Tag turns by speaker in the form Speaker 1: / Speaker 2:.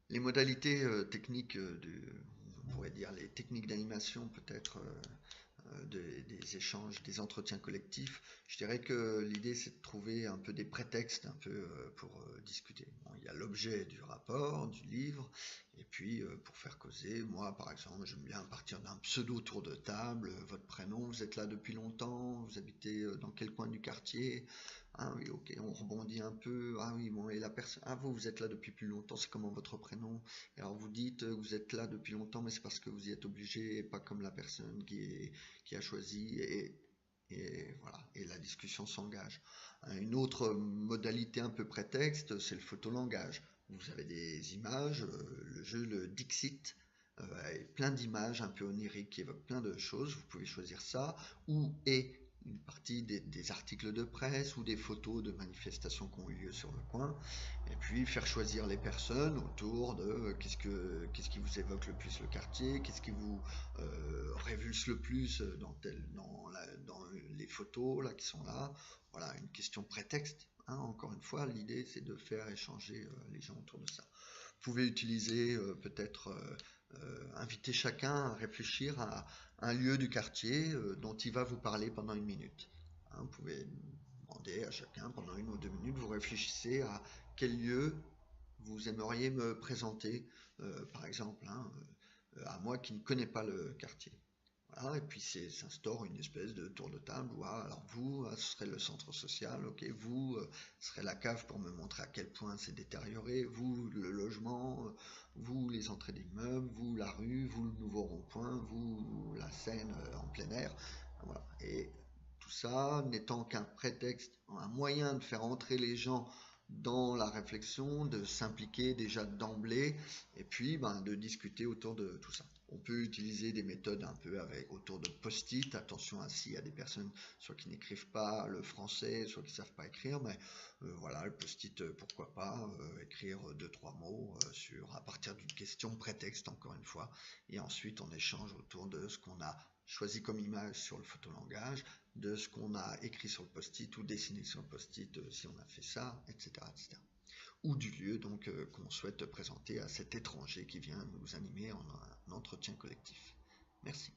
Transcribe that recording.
Speaker 1: Les modalités techniques, on pourrait dire les techniques d'animation peut-être des échanges, des entretiens collectifs, je dirais que l'idée c'est de trouver un peu des prétextes un peu pour discuter. Bon, il y a l'objet du rapport, du livre, et puis pour faire causer, moi par exemple j'aime bien partir d'un pseudo tour de table, votre prénom, vous êtes là depuis longtemps, vous habitez dans quel coin du quartier, ah oui ok, on rebondit un peu, ah oui bon et la personne, ah vous êtes là depuis plus longtemps, c'est comment votre prénom? Alors vous dites que vous êtes là depuis longtemps, mais c'est parce que vous y êtes obligé et pas comme la personne qui a choisi et voilà, et la discussion s'engage. Une autre modalité un peu prétexte, c'est le photolangage. Vous avez des images, le jeu, le Dixit, avec plein d'images un peu oniriques qui évoquent plein de choses. Vous pouvez choisir ça, ou et une partie des articles de presse ou des photos de manifestations qui ont eu lieu sur le coin, et puis faire choisir les personnes autour de qu'est-ce qui vous évoque le plus le quartier, qu'est-ce qui vous révulse le plus dans les photos là, qui sont là. Voilà, une question prétexte. Hein, encore une fois, l'idée c'est de faire échanger les gens autour de ça. Vous pouvez utiliser peut-être inviter chacun à réfléchir à un lieu du quartier dont il va vous parler pendant une minute. Hein, vous pouvez demander à chacun pendant 1 ou 2 minutes, vous réfléchissez à quel lieu vous aimeriez me présenter, par exemple, hein, à moi qui ne connais pas le quartier. Voilà, et puis s'instaure une espèce de tour de table où ah, alors vous, ce serait le centre social, ok, vous, serez la cave pour me montrer à quel point c'est détérioré, vous, le logement, vous, les entrées d'immeubles, vous, la rue, vous, le nouveau rond-point, vous, la scène en plein air. Voilà. Et tout ça n'étant qu'un prétexte, un moyen de faire entrer les gens dans la réflexion, de s'impliquer déjà d'emblée, et puis ben, de discuter autour de tout ça. On peut utiliser des méthodes un peu avec, autour de post-it. Attention à s'il y a des personnes soit qui n'écrivent pas le français, soit qui ne savent pas écrire, mais voilà, le post-it, pourquoi pas, écrire 2, 3 mots à partir d'une question prétexte, encore une fois, et ensuite on échange autour de ce qu'on a choisi comme image sur le photolangage, de ce qu'on a écrit sur le post-it ou dessiné sur le post-it si on a fait ça, etc., etc. Ou du lieu donc qu'on souhaite présenter à cet étranger qui vient nous animer en un entretien collectif. Merci.